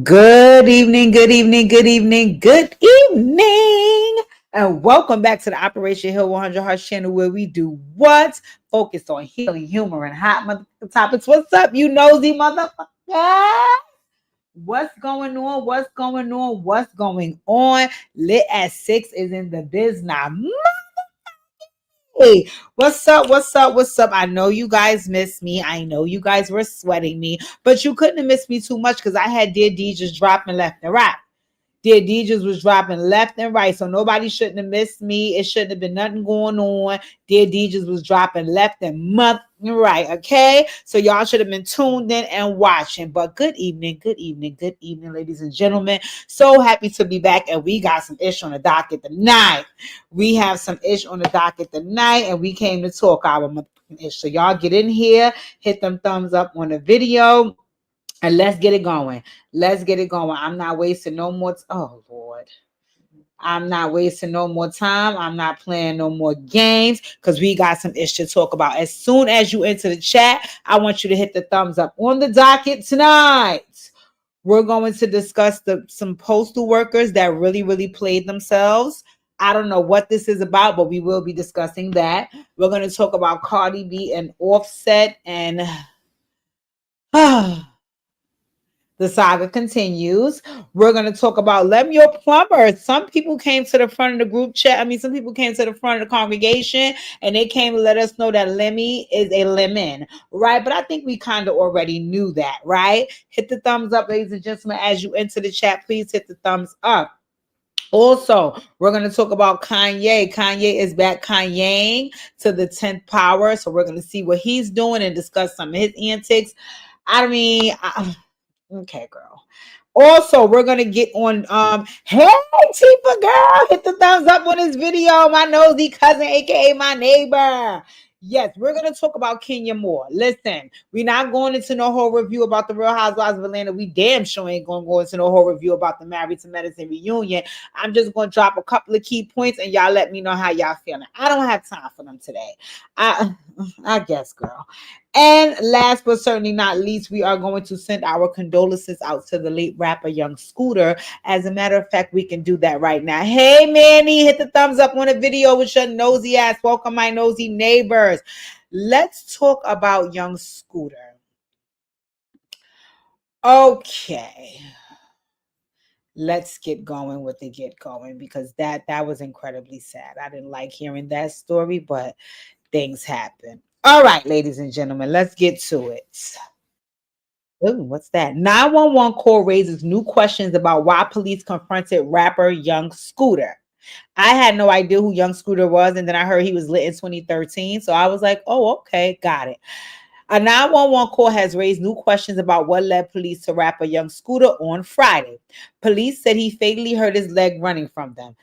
Good evening, good evening, good evening, good evening. And welcome back to the Operation Hill 100 Hearts channel where we do what? Focus on healing, humor, and hot motherfucking topics. What's up, you nosy motherfucker? What's going on? What's going on? What's going on? Lit at 6 is in the biz now. Hey, what's up? What's up? What's up? I know you guys missed me. I know you guys were sweating me, but you couldn't have missed me too much because I had Dear D just dropping left and right. Dear DJs was dropping left and right, so nobody shouldn't have missed me. It shouldn't have been nothing going on. Dear DJs was dropping left and right, okay? So y'all should have been tuned in and watching. But good evening, good evening, good evening, ladies and gentlemen. So happy to be back, and we got some ish on the docket tonight. We have some ish on the docket tonight, and we came to talk our motherfucking ish. So y'all get in here, hit them thumbs up on the video. And let's get it going. Let's get it going. I'm not wasting no more. Oh, Lord. I'm not wasting no more time. I'm not playing no more games because we got some ish to talk about. As soon as you enter the chat, I want you to hit the thumbs up. On the docket tonight, we're going to discuss some postal workers that really played themselves. I don't know what this is about, but we will be discussing that. We're going to talk about Cardi B and Offset and... the saga continues. We're going to talk about Lemmie your plumber. Some people came to the front of the group chat. Some people came to the front of the congregation and they came to let us know that Lemmie is a lemon, right? But I think we kind of already knew that, right? Hit the thumbs up, ladies and gentlemen. As you enter the chat, please hit the thumbs up. Also, we're going to talk about Kanye. Kanye is back Kanyeing to the 10th power. So we're going to see what he's doing and discuss some of his antics. Okay, girl. Also, we're gonna get on hey Tifa girl, hit the thumbs up on this video. My nosy cousin, aka my neighbor. Yes, we're gonna talk about Kenya more. Listen, we're not going into no whole review about the Real Housewives of Atlanta. We damn sure ain't gonna go into no whole review about the Married to Medicine reunion. I'm just gonna drop a couple of key points and y'all let me know how y'all feeling. I don't have time for them today. I guess, girl. And last but certainly not least, we are going to send our condolences out to the late rapper Young Scooter. As a matter of fact, we can do that right now. Hey, Manny, hit the thumbs up on the video with your nosy ass. Welcome, my nosy neighbors. Let's talk about Young Scooter. Okay. Let's get going with the get going because that was incredibly sad. I didn't like hearing that story, but things happen. All right, ladies and gentlemen, let's get to it. Ooh, what's that? 911 call raises new questions about why police confronted rapper Young Scooter. I had no idea who Young Scooter was, and then I heard he was lit in 2013. So I was like, oh, okay, got it. A 911 call has raised new questions about what led police to rapper Young Scooter on Friday. Police said he fatally hurt his leg running from them.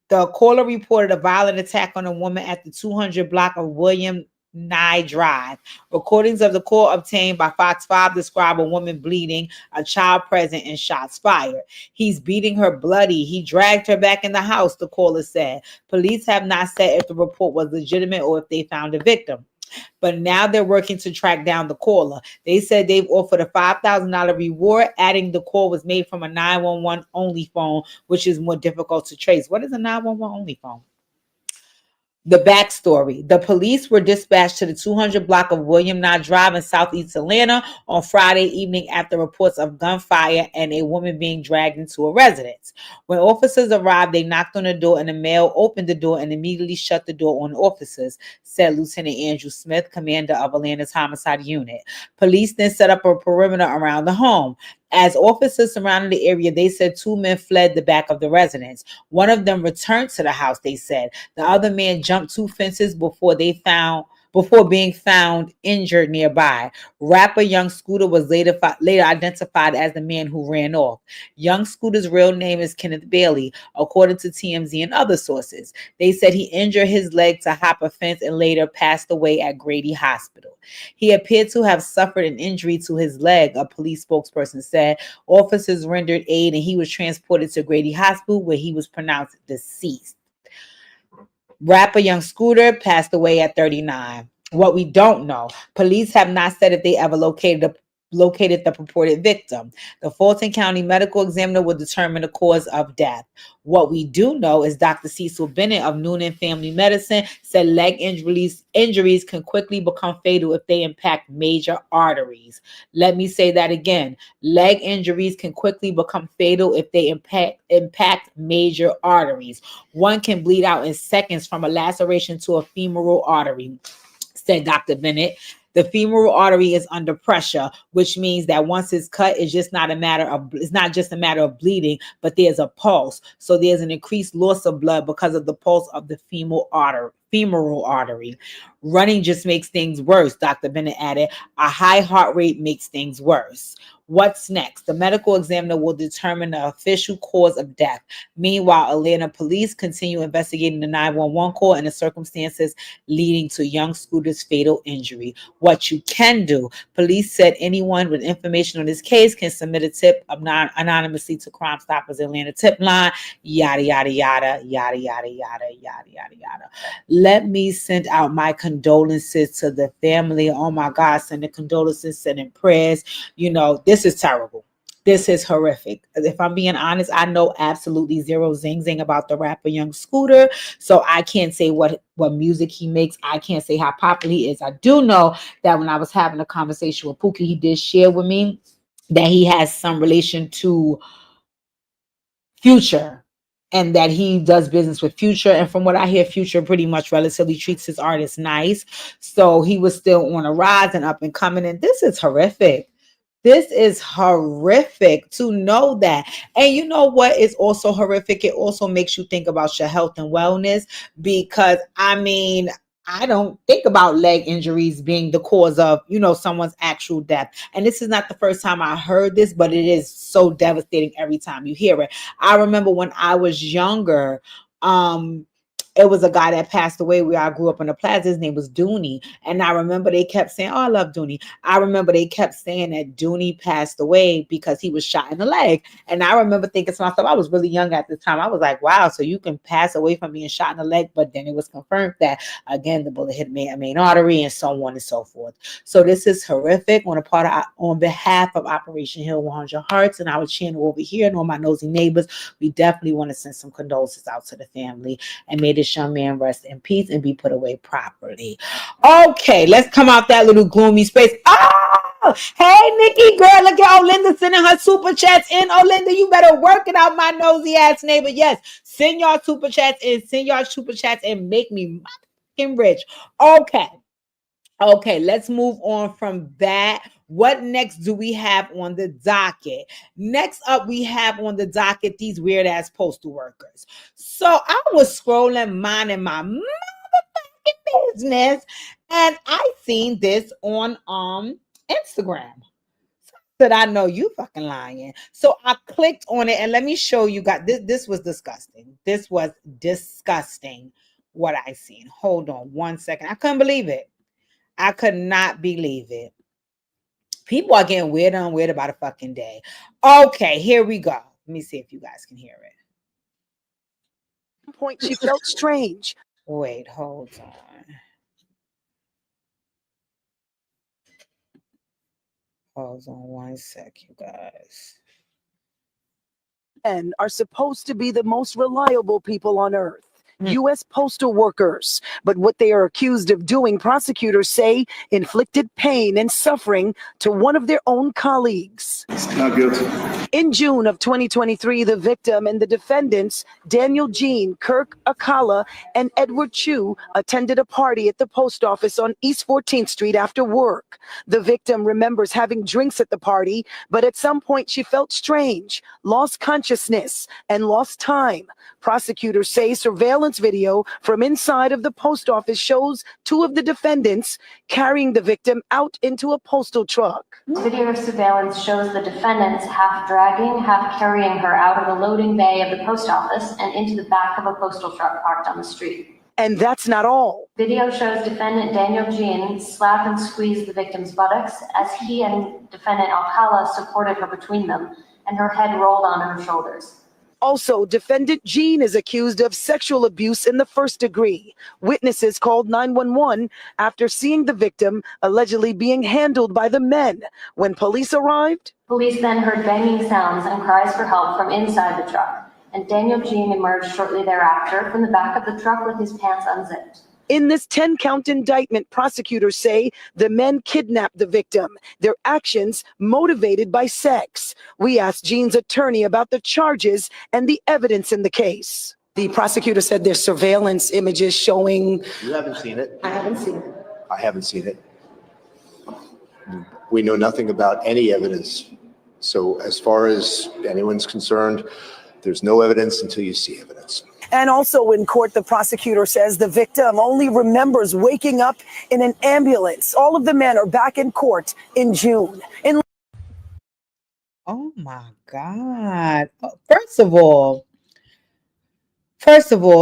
The caller reported a violent attack on a woman at the 200 block of William Nye Drive. Recordings of the call obtained by Fox 5 describe a woman bleeding, a child present, and shots fired. He's beating her bloody. He dragged her back in the house, the caller said. Police have not said if the report was legitimate or if they found a victim. But now they're working to track down the caller. They said they've offered a $5,000 reward, adding the call was made from a 911 only phone, which is more difficult to trace. What is a 911 only phone? The backstory. The police were dispatched to the 200 block of William Nye Drive in Southeast Atlanta on Friday evening after reports of gunfire and a woman being dragged into a residence. When officers arrived, they knocked on the door and the male opened the door and immediately shut the door on officers, said Lieutenant Andrew Smith, commander of Atlanta's homicide unit. Police then set up a perimeter around the home. As officers surrounded the area, they said two men fled the back of the residence. One of them returned to the house, they said. The other man jumped two fences before being found injured nearby. Rapper Young Scooter was later identified as the man who ran off. Young Scooter's real name is Kenneth Bailey, according to TMZ and other sources. They said he injured his leg to hop a fence and later passed away at Grady Hospital. He appeared to have suffered an injury to his leg, a police spokesperson said. Officers rendered aid and he was transported to Grady Hospital where he was pronounced deceased. Rapper Young Scooter passed away at 39. What we don't know, police have not said if they ever located located the purported victim. The Fulton County medical examiner will determine the cause of death. What we do know is Dr. Cecil Bennett of Noonan Family Medicine said leg injuries can quickly become fatal if they impact major arteries. Let me say that again. Leg injuries can quickly become fatal if they impact major arteries. One can bleed out in seconds from a laceration to a femoral artery, said Dr. Bennett. The femoral artery is under pressure, which means that once it's cut, it's not just a matter of bleeding, but there's a pulse. So there's an increased loss of blood because of the pulse of the femoral artery. Running just makes things worse, Dr. Bennett added. A high heart rate makes things worse. What's next? The medical examiner will determine the official cause of death. Meanwhile, Atlanta police continue investigating the 911 call and the circumstances leading to young Scooter's fatal injury. What you can do, police said anyone with information on this case can submit a tip anonymously to Crime Stoppers Atlanta tip line, yada, yada, yada, yada, yada, yada, yada, yada, yada. Let me send out my condolences to the family. Oh my God, sending condolences, sending prayers. You know, this is terrible. This is horrific. If I'm being honest, I know absolutely zero zing about the rapper Young Scooter. So I can't say what music he makes. I can't say how popular he is. I do know that when I was having a conversation with Pookie, he did share with me that he has some relation to Future and that he does business with Future. And from what I hear, Future pretty much relatively treats his artists nice. So he was still on a rise and up and coming. And this is horrific. This is horrific to know that. And you know what is also horrific? It also makes you think about your health and wellness, because I mean, I don't think about leg injuries being the cause of, someone's actual death. And this is not the first time I heard this, but it is so devastating every time you hear it. I remember when I was younger, it was a guy that passed away where I grew up in the plaza. His name was Dooney. And I remember they kept saying, oh, I love Dooney. I remember they kept saying that Dooney passed away because he was shot in the leg. And I remember thinking to myself, I was really young at the time. I was like, wow, so you can pass away from being shot in the leg. But then it was confirmed that, again, the bullet hit main artery and so on and so forth. So this is horrific. On behalf of Operation Heal 100 Hearts and our channel over here and all my nosy neighbors, we definitely want to send some condolences out to the family, and may this young man rest in peace and be put away properly. Okay, let's come out that little gloomy space. Oh, hey, Nikki, girl, look at Olinda sending her super chats in. Olinda, you better work it out, my nosy ass neighbor. Yes, send your super chats and make me fucking rich. Okay, let's move on from that. What next do we have on the docket? Next up, we have on the docket these weird ass postal workers. So I was scrolling, minding my motherfucking business, and I seen this on Instagram. Said, I know you fucking lying. So I clicked on it, and let me show you guys. This was disgusting. This was disgusting what I seen. Hold on one second. I couldn't believe it. I could not believe it. People are getting weirder and weird about a fucking day. Okay, here we go. Let me see if you guys can hear it. At one point, she felt strange. Wait, hold on. Hold on one sec, you guys. And are supposed to be the most reliable people on earth. U.S. postal workers. But what they are accused of doing, prosecutors say, inflicted pain and suffering to one of their own colleagues. Not guilty. In June of 2023, the victim and the defendants, Daniel Jean, Kirk Akala, and Edward Chu, attended a party at the post office on East 14th Street after work. The victim remembers having drinks at the party, but at some point she felt strange, lost consciousness, and lost time. Prosecutors say surveillance video from inside of the post office shows two of the defendants carrying the victim out into a postal truck. Video surveillance shows the defendants half dragging, half carrying her out of the loading bay of the post office and into the back of a postal truck parked on the street. And that's not all. Video shows defendant Daniel Jean slap and squeeze the victim's buttocks as he and defendant Alcala supported her between them, and her head rolled onto her shoulders. Also, defendant Jean is accused of sexual abuse in the first degree. Witnesses called 911 after seeing the victim allegedly being handled by the men. When police arrived, Police then heard banging sounds and cries for help from inside the truck, and Daniel Jean emerged shortly thereafter from the back of the truck with his pants unzipped. in this 10-count indictment, prosecutors say the men kidnapped the victim, their actions motivated by sex. We asked Jean's attorney about the charges and the evidence in the case. The prosecutor said there's surveillance images showing... You haven't seen it. I haven't seen it. I haven't seen it. We know nothing about any evidence. So as far as anyone's concerned, there's no evidence until you see evidence. And also in court, the prosecutor says the victim only remembers waking up in an ambulance. All of the men are back in court in June. Oh my God. First of all,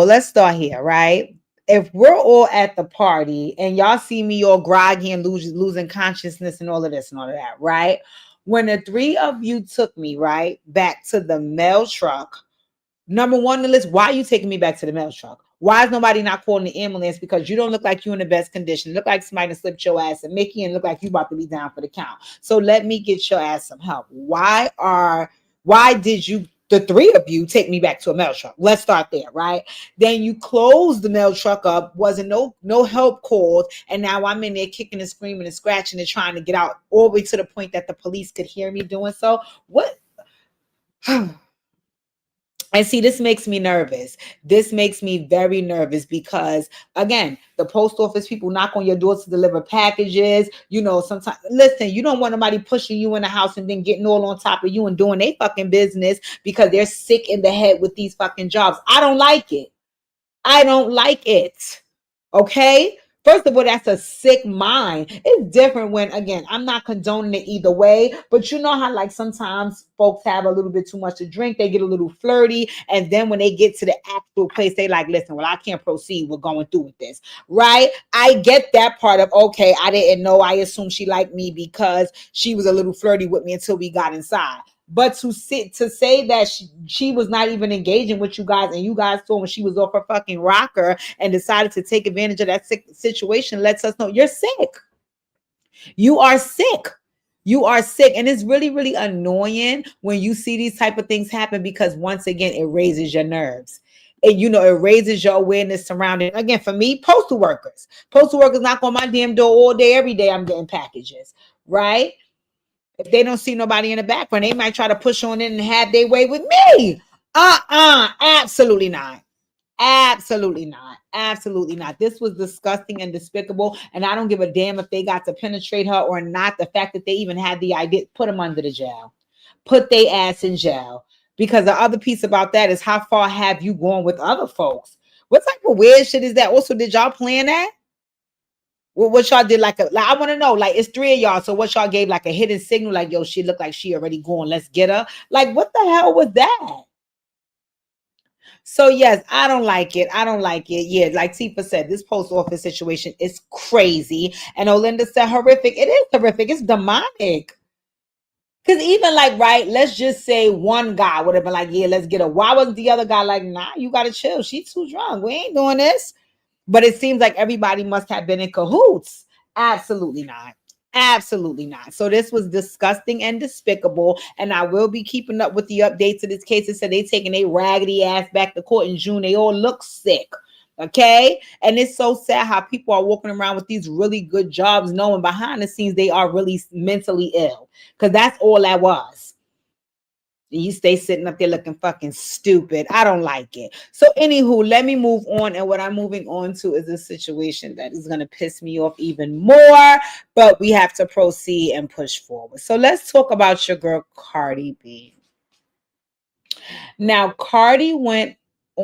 let's start here, right? If we're all at the party and y'all see me all groggy and losing consciousness and all of this and all of that, right? When the three of you took me, right, back to the mail truck, number one on the list, why are you taking me back to the mail truck? Why is nobody not calling the ambulance? Because you don't look like you're in the best condition. Look like somebody slipped your ass and Mickey and look like you about to be down for the count. So let me get your ass some help. Why did you, the three of you, take me back to a mail truck? Let's start there, right? Then you closed the mail truck up, wasn't no help called, and now I'm in there kicking and screaming and scratching and trying to get out all the way to the point that the police could hear me doing so. What? And see, this makes me nervous. This makes me very nervous because, again, the post office people knock on your door to deliver packages. You know, sometimes, listen, you don't want nobody pushing you in the house and then getting all on top of you and doing their fucking business because they're sick in the head with these fucking jobs. I don't like it. I don't like it. Okay? First of all, that's a sick mind. It's different when, again, I'm not condoning it either way, but you know how like sometimes folks have a little bit too much to drink, they get a little flirty, and then when they get to the actual place, they like, listen, well, I can't proceed with going through with this, right? I get that part of, okay, I didn't know, I assumed she liked me because she was a little flirty with me until we got inside. But to say that she was not even engaging with you guys, and you guys saw when she was off her fucking rocker and decided to take advantage of that situation, lets us know you're sick. You are sick. You are sick. And it's really, really annoying when you see these type of things happen because once again, it raises your nerves. And, you know, it raises your awareness surrounding, again, for me, postal workers. Postal workers knock on my damn door all day, every day I'm getting packages, right? If they don't see nobody in the background, they might try to push on in and have their way with me. Absolutely not. Absolutely not. Absolutely not. This was disgusting and despicable. And I don't give a damn if they got to penetrate her or not. The fact that they even had the idea, put them under the jail. Put their ass in jail. Because the other piece about that is how far have you gone with other folks? What type of weird shit is that? Also, did y'all plan that? What y'all did like I want to know, like it's three of y'all. So what y'all gave like a hidden signal, like, yo, she looked like she already gone. Let's get her. Like, what the hell was that? So yes, I don't like it. I don't like it. Yeah, like Tifa said, this post office situation is crazy. And Olinda said horrific. It is horrific. It's demonic. Because even like, right, let's just say one guy would have been like, yeah, let's get her. Why wasn't the other guy like, nah, you got to chill. She's too drunk. We ain't doing this. But it seems like everybody must have been in cahoots. Absolutely not. Absolutely not. So this was disgusting and despicable. And I will be keeping up with the updates of this case. It said they taking a raggedy ass back to court in June. They all look sick. Okay. And it's so sad how people are walking around with these really good jobs, knowing behind the scenes they are really mentally ill. Because that's all that was. You stay sitting up there looking fucking stupid. I don't like it. So anywho, let me move on. And what I'm moving on to is a situation that is going to piss me off even more. But we have to proceed and push forward. So let's talk about your girl, Cardi B. Now, Cardi went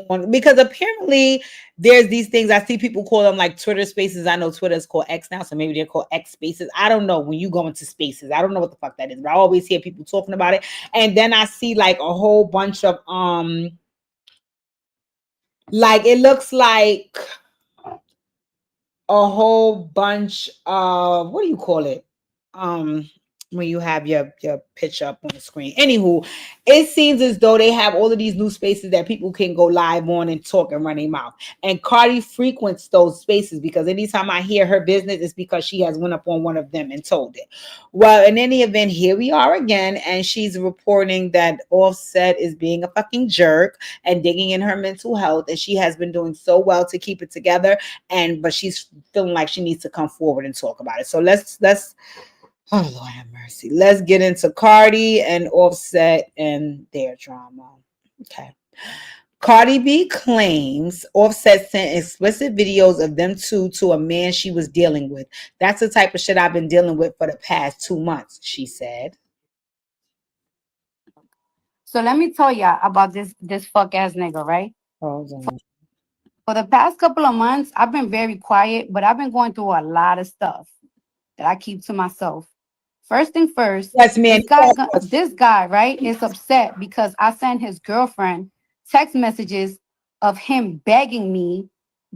on because apparently there's these things. I see people call them like Twitter spaces. I know Twitter is called X now, so maybe they're called X spaces. I don't know when you go into spaces. I don't know what the fuck that is, but I always hear people talking about it. And then I see like a whole bunch of like it looks like a whole bunch of what do you call it? when you have your picture up on the screen. Anywho, it seems as though they have all of these new spaces that people can go live on and talk and run their mouth. And Cardi frequents those spaces because anytime I hear her business, it's because she has went up on one of them and told it. Well, in any event, here we are again, and she's reporting that Offset is being a fucking jerk and digging in her mental health, and she has been doing so well to keep it together, and but she's feeling like she needs to come forward and talk about it. So let's oh, Lord have mercy. Let's get into Cardi and Offset and their drama. Okay. Cardi B claims Offset sent explicit videos of them two to a man she was dealing with. That's the type of shit I've been dealing with for the past 2 months, she said. So let me tell ya about this fuck ass nigga, right? Hold on. For the past couple of months, I've been very quiet, but I've been going through a lot of stuff that I keep to myself. First thing first, Yes, man. this guy, right, is upset because I sent his girlfriend text messages of him begging me,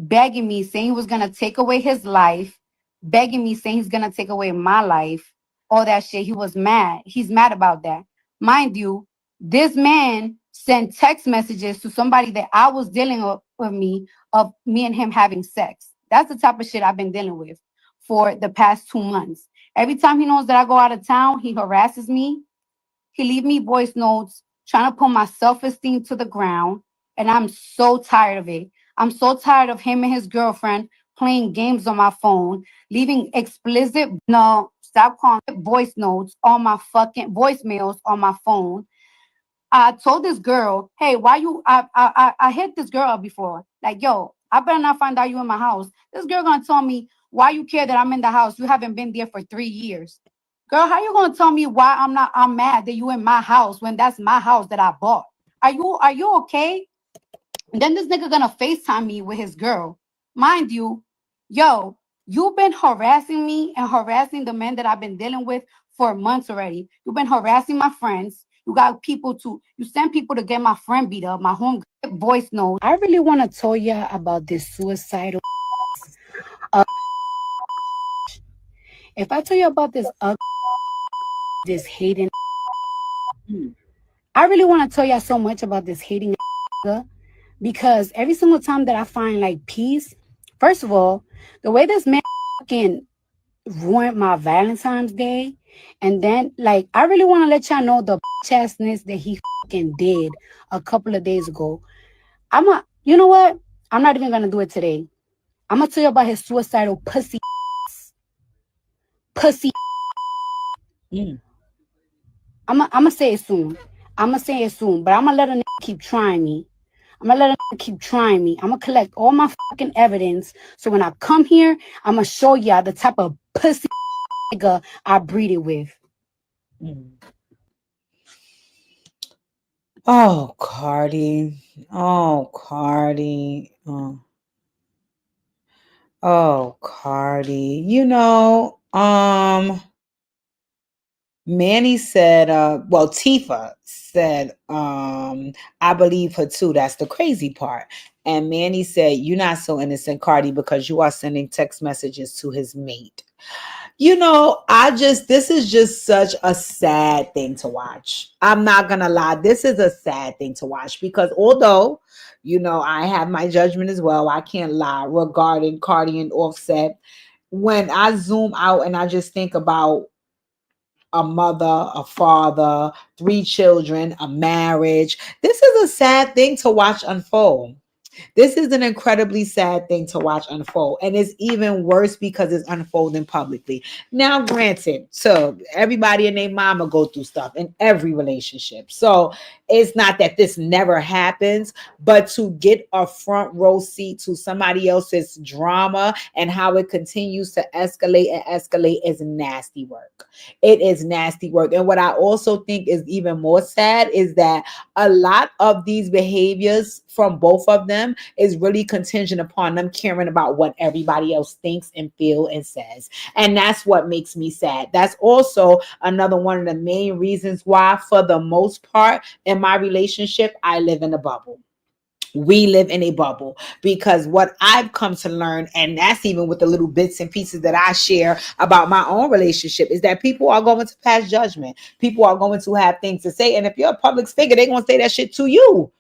saying he was gonna take away his life, begging me, saying he's gonna take away my life, all that shit. He was mad. He's mad about that. Mind you, this man sent text messages to somebody that I was dealing with me of me and him having sex. That's the type of shit I've been dealing with for the past 2 months. Every time he knows that I go out of town, he harasses me. He leave me voice notes trying to put my self-esteem to the ground. And I'm so tired of it. I'm so tired of him and his girlfriend playing games on my phone, leaving explicit, no, stop calling it voice notes on my fucking voicemails on my phone. I told this girl, hey, why you, I hit this girl up before. Like, yo, I better not find out you in my house. This girl gonna tell me, why you care that I'm in the house? You haven't been there for 3 years. Girl, how you gonna tell me why I'm mad that you in my house when that's my house that I bought? Are you okay? And then this nigga gonna FaceTime me with his girl. Mind you, yo, you've been harassing me and harassing the men that I've been dealing with for months already. You've been harassing my friends. You send people to get my friend beat up, my home voice note. I really want to tell you about this suicidal. If I tell you about this hating, I really want to tell you so much about this hating because every single time that I find like peace, first of all, the way this man fucking ruined my Valentine's Day, and then like I really want to let y'all know the chastness that he fucking did a couple of days ago. You know what? I'm not even gonna do it today. I'm gonna tell you about his suicidal pussy. I'm gonna say it soon. But I'm gonna let a nigga keep trying me. I'm gonna collect all my fucking evidence. So when I come here, I'm gonna show y'all the type of pussy nigga I breeded with. Oh, Cardi. Oh, Cardi. Oh, Cardi. Manny said, well, Tifa said, I believe her too. That's the crazy part. And Manny said, you're not so innocent, Cardi, because you are sending text messages to his mate. This is just such a sad thing to watch. I'm not going to lie. This is a sad thing to watch because although, I have my judgment as well, I can't lie regarding Cardi and Offset. When I zoom out and I just think about a mother, a father, 3 children, a marriage. This is a sad thing to watch unfold. This is an incredibly sad thing to watch unfold. And it's even worse because it's unfolding publicly. Now, granted, so everybody and their mama go through stuff in every relationship. So it's not that this never happens, but to get a front row seat to somebody else's drama and how it continues to escalate is nasty work. It is nasty work. And what I also think is even more sad is that a lot of these behaviors from both of them is really contingent upon them caring about what everybody else thinks and feel and says. And that's what makes me sad. That's also another one of the main reasons why, for the most part, in my relationship, I live in a bubble. We live in a bubble, because what I've come to learn, and that's even with the little bits and pieces that I share about my own relationship, is that people are going to pass judgment. People are going to have things to say. And if you're a public figure, they're going to say that shit to you.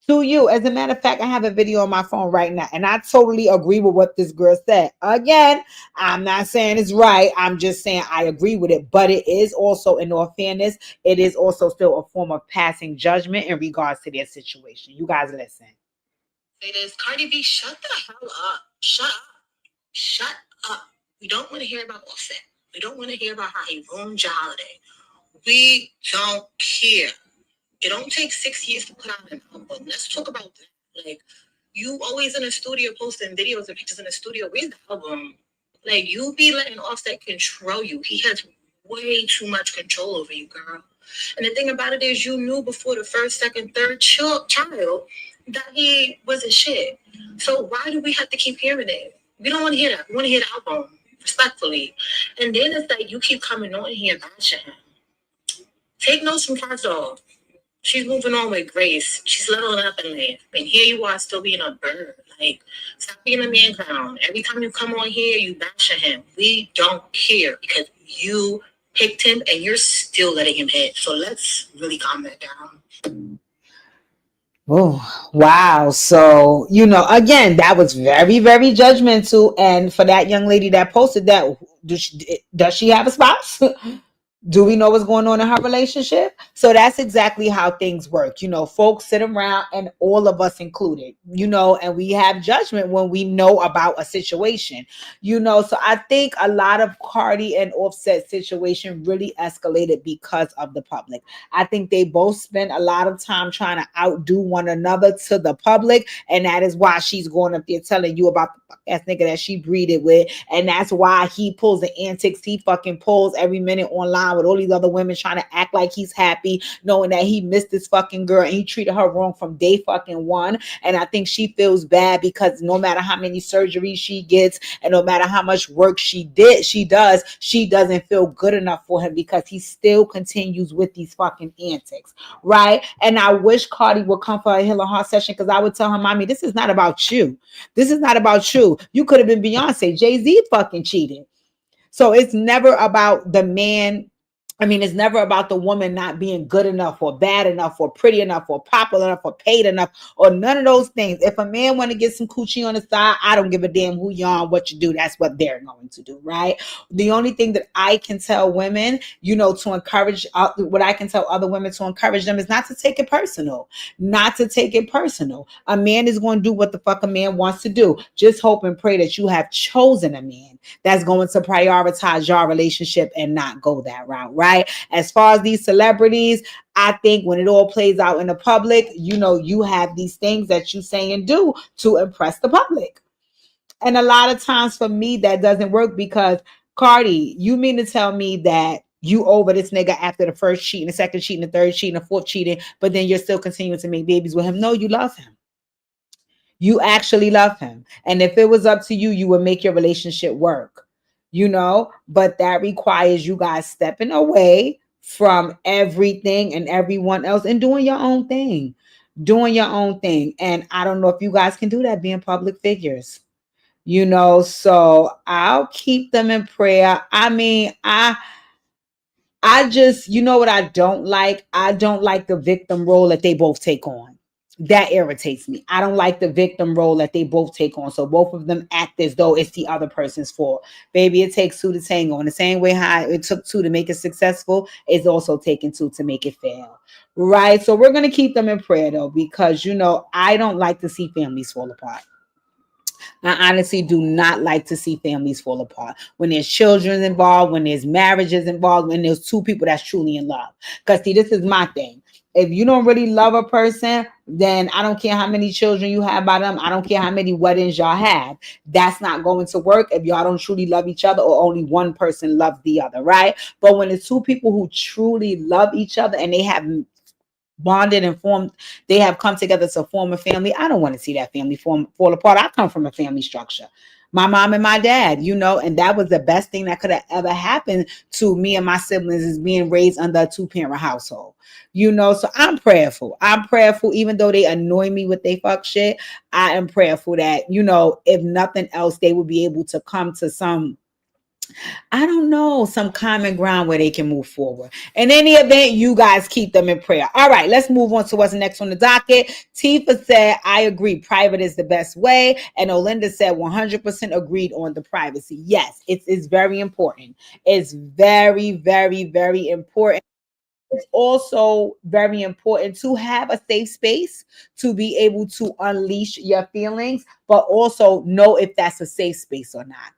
To you. As a matter of fact, I have a video on my phone right now, and I totally agree with what this girl said. Again, I'm not saying it's right. I'm just saying I agree with it. But it is also, in all fairness, it is also still a form of passing judgment in regards to their situation. You guys listen. It is Cardi B, shut the hell up. Shut up. Shut up. We don't want to hear about Offset. We don't want to hear about how he ruined your holiday. We don't care. It don't take 6 years to put out an album. Let's talk about that. Like, you always in the studio posting videos and pictures in the studio. Where's the album? Like, you be letting Offset control you. He has way too much control over you, girl. And the thing about it is, you knew before the first, second, third child that he wasn't shit. So why do we have to keep hearing it? We don't want to hear that. We want to hear the album, respectfully. And then it's like you keep coming on here and bashing him. Take notes from Cardi. She's moving on with grace. She's leveling up in life. And here you are still being a bird. Like, stop being a man clown. Every time you come on here, you bashing him. We don't care because you picked him and you're still letting him hit. So let's really calm that down. Oh, wow. So, again, that was very, very judgmental. And for that young lady that posted that, does she have a spouse? Do we know what's going on in her relationship? So that's exactly how things work. Folks sit around, and all of us included, and we have judgment when we know about a situation, So I think a lot of Cardi and Offset situation really escalated because of the public. I think they both spend a lot of time trying to outdo one another to the public. And that is why she's going up there telling you about the ass nigga that she breeded with. And that's why he pulls the antics he fucking pulls every minute online with all these other women trying to act like he's happy, knowing that he missed this fucking girl and he treated her wrong from day fucking one. And I think she feels bad because no matter how many surgeries she gets and no matter how much work she doesn't feel good enough for him because he still continues with these fucking antics, right? And I wish Cardi would come for a Hill and Heart session, because I would tell her, mommy, this is not about you. This is not about you. You could have been Beyonce. Jay-Z fucking cheated. So it's never about the man. It's never about the woman not being good enough or bad enough or pretty enough or popular enough or paid enough or none of those things. If a man want to get some coochie on the side, I don't give a damn who you are, what you do. That's what they're going to do, right? The only thing that I can tell women, to encourage, what I can tell other women to encourage them is not to take it personal. Not to take it personal. A man is going to do what the fuck a man wants to do. Just hope and pray that you have chosen a man that's going to prioritize your relationship and not go that route, right? As far as these celebrities, I think when it all plays out in the public, you have these things that you say and do to impress the public. And a lot of times for me, that doesn't work, because Cardi, you mean to tell me that you over this nigga after the first cheating, the second cheating, the third cheating, the fourth cheating, but then you're still continuing to make babies with him? No, you love him. You actually love him. And if it was up to you, you would make your relationship work, but that requires you guys stepping away from everything and everyone else and doing your own thing. And I don't know if you guys can do that being public figures, so I'll keep them in prayer. I just, what I don't like? I don't like the victim role that they both take on. That irritates me. I don't like the victim role that they both take on. So both of them act as though it's the other person's fault. Baby, it takes two to tango. In the same way how it took two to make it successful, it's also taking two to make it fail. Right? So we're going to keep them in prayer, though, because, I don't like to see families fall apart. I honestly do not like to see families fall apart. When there's children involved, when there's marriages involved, when there's two people that's truly in love. Because, see, this is my thing. If you don't really love a person, then I don't care how many children you have by them. I don't care how many weddings y'all have. That's not going to work if y'all don't truly love each other or only one person loves the other, right? But when it's two people who truly love each other and they have bonded and formed, they have come together to form a family, I don't want to see that family fall apart. I come from a family structure. My mom and my dad, and that was the best thing that could have ever happened to me and my siblings, is being raised under a 2-parent household. So I'm prayerful. I'm prayerful, even though they annoy me with they fuck shit. I am prayerful that, if nothing else, they will be able to come to some, I don't know, some common ground where they can move forward. In any event, you guys keep them in prayer. All right, let's move on to what's next on the docket. Tifa said, I agree, private is the best way. And Olinda said 100% agreed on the privacy. Yes, it's very important. It's very, very, very important. It's also very important to have a safe space to be able to unleash your feelings, but also know if that's a safe space or not.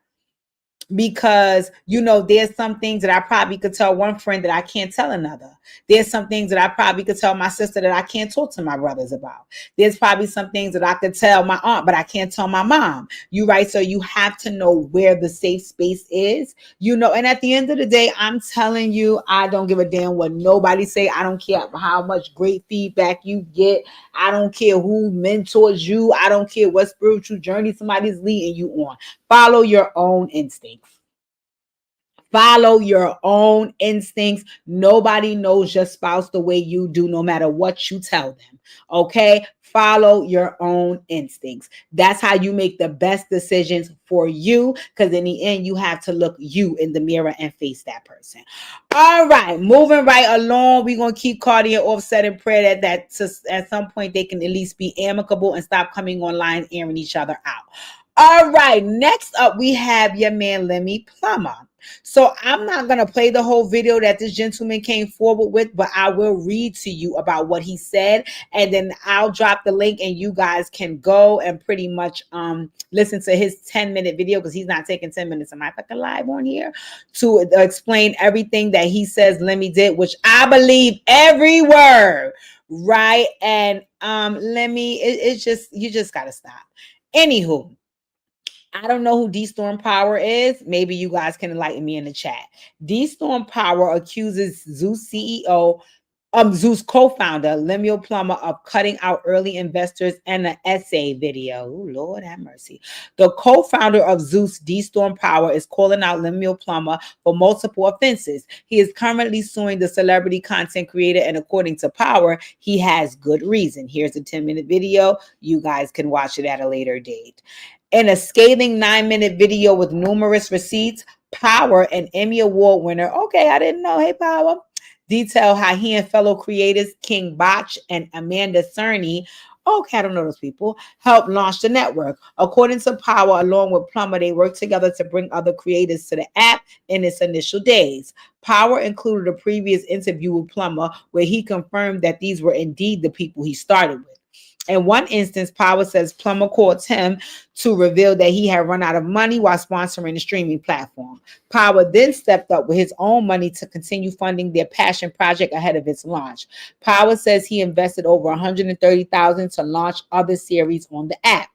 Because there's some things that I probably could tell one friend that I can't tell another. There's some things that I probably could tell my sister that I can't talk to my brothers about. There's probably some things that I could tell my aunt, but I can't tell my mom. Right? So you have to know where the safe space is, and at the end of the day, I'm telling you, I don't give a damn what nobody say. I don't care how much great feedback you get. I don't care who mentors you. I don't care what spiritual journey somebody's leading you on. Follow your own instincts. Follow your own instincts. Nobody knows your spouse the way you do, no matter what you tell them. Okay? Follow your own instincts. That's how you make the best decisions for you, because in the end, you have to look you in the mirror and face that person. All right, moving right along. We're going to keep Cardi and Offset in prayer that at some point they can at least be amicable and stop coming online airing each other out. All right, next up, we have your man, Lemmie Plummer. So I'm not going to play the whole video that this gentleman came forward with, but I will read to you about what he said, and then I'll drop the link and you guys can go and pretty much listen to his 10-minute video, because he's not taking 10 minutes of my fucking live on here to explain everything that he says Lemmie did, which I believe every word, right? And Lemmie, it's just, you just got to stop. Anywho, I don't know who D Storm Power is. Maybe you guys can enlighten me in the chat. D Storm Power accuses Zeus CEO, Zeus co-founder Lemuel Plummer of cutting out early investors in an essay video. Oh, Lord have mercy. The co-founder of Zeus, D Storm Power, is calling out Lemuel Plummer for multiple offenses. He is currently suing the celebrity content creator, and according to Power, he has good reason. Here's a 10-minute video. You guys can watch it at a later date. In a scathing 9-minute video with numerous receipts, Power, an Emmy Award winner, okay, I didn't know, hey Power, detail how he and fellow creators King Botch and Amanda Cerny, okay, I don't know those people, helped launch the network. According to Power, along with Plummer, they worked together to bring other creators to the app in its initial days. Power included a previous interview with Plummer where he confirmed that these were indeed the people he started with. In one instance, Power says Plummer called him to reveal that he had run out of money while sponsoring the streaming platform. Power then stepped up with his own money to continue funding their passion project ahead of its launch. Power says he invested over $130,000 to launch other series on the app.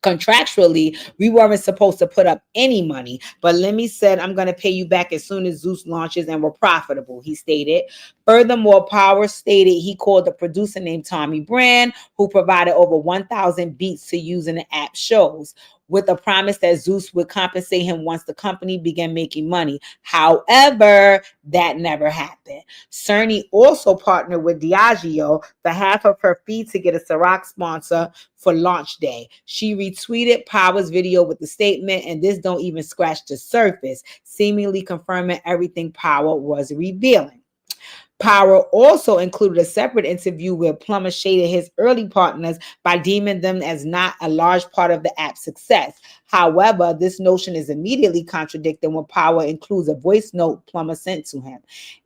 Contractually, we weren't supposed to put up any money, but Lemmie said, I'm going to pay you back as soon as Zeus launches and we're profitable, he stated. Furthermore, Power stated he called a producer named Tommy Brand, who provided over 1,000 beats to use in the app shows, with a promise that Zeus would compensate him once the company began making money. However, that never happened. Cerny also partnered with Diageo for half of her fee to get a Ciroc sponsor for launch day. She retweeted Power's video with the statement, and this don't even scratch the surface, seemingly confirming everything Power was revealing. Power also included a separate interview where Plummer shaded his early partners by deeming them as not a large part of the app's success. However, this notion is immediately contradicted when Power includes a voice note Plummer sent to him,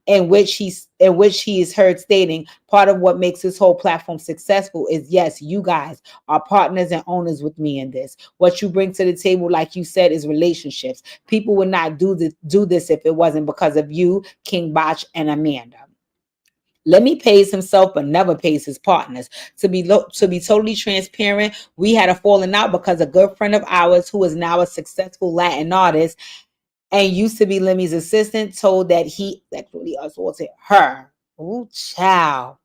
in which he is heard stating, part of what makes this whole platform successful is, yes, you guys are partners and owners with me in this. What you bring to the table, like you said, is relationships. People would not do this if it wasn't because of you, King Botch, and Amanda. Lemmie pays himself but never pays his partners. To be totally transparent, we had a falling out because a good friend of ours, who is now a successful Latin artist and used to be Lemmie's assistant, told that he sexually assaulted her. Oh, child.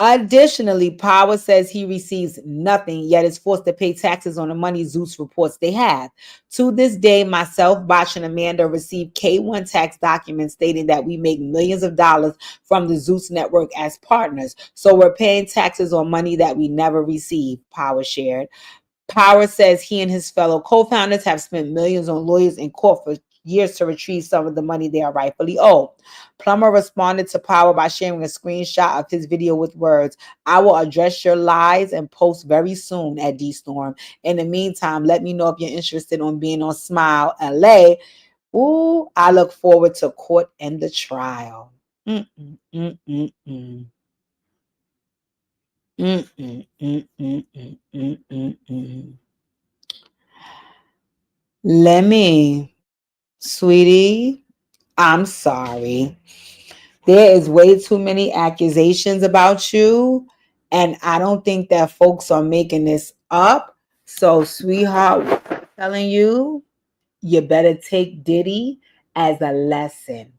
Additionally, Power says he receives nothing, yet is forced to pay taxes on the money Zeus reports they have. To this day, myself, Botch, and Amanda received K1 tax documents stating that we make millions of dollars from the Zeus network as partners. So we're paying taxes on money that we never received, Power shared. Power says he and his fellow co-founders have spent millions on lawyers in court for years to retrieve some of the money they are rightfully owed. Plummer responded to Power by sharing a screenshot of his video with words, "I will address your lies and post very soon at D-Storm. In the meantime, let me know if you're interested on being on Smile LA. Ooh, I look forward to court and the trial." Mm-mm-mm-mm-mm. Mm-mm-mm-mm-mm-mm-mm. Lemmie, sweetie, I'm sorry. There is way too many accusations about you, and I don't think that folks are making this up. So, sweetheart, what I'm telling you, you better take Diddy as a lesson.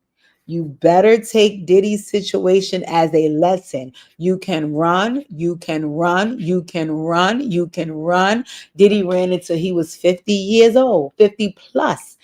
You better take Diddy's situation as a lesson. You can run, you can run, you can run, you can run. Diddy ran until he was 50 years old, 50 plus.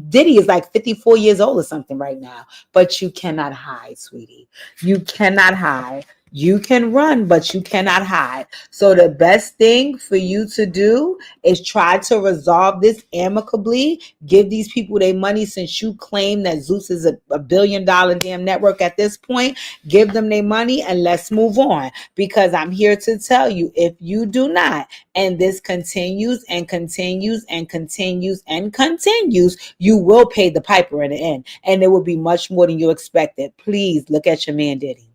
Diddy is like 54 years old or something right now. But you cannot hide, sweetie. You cannot hide. You can run, but you cannot hide. So the best thing for you to do is try to resolve this amicably. Give these people their money, since you claim that Zeus is a $1 billion damn network at this point. Give them their money and let's move on. Because I'm here to tell you, if you do not, and this continues and continues and continues and continues, you will pay the piper in the end. And it will be much more than you expected. Please look at your man Diddy.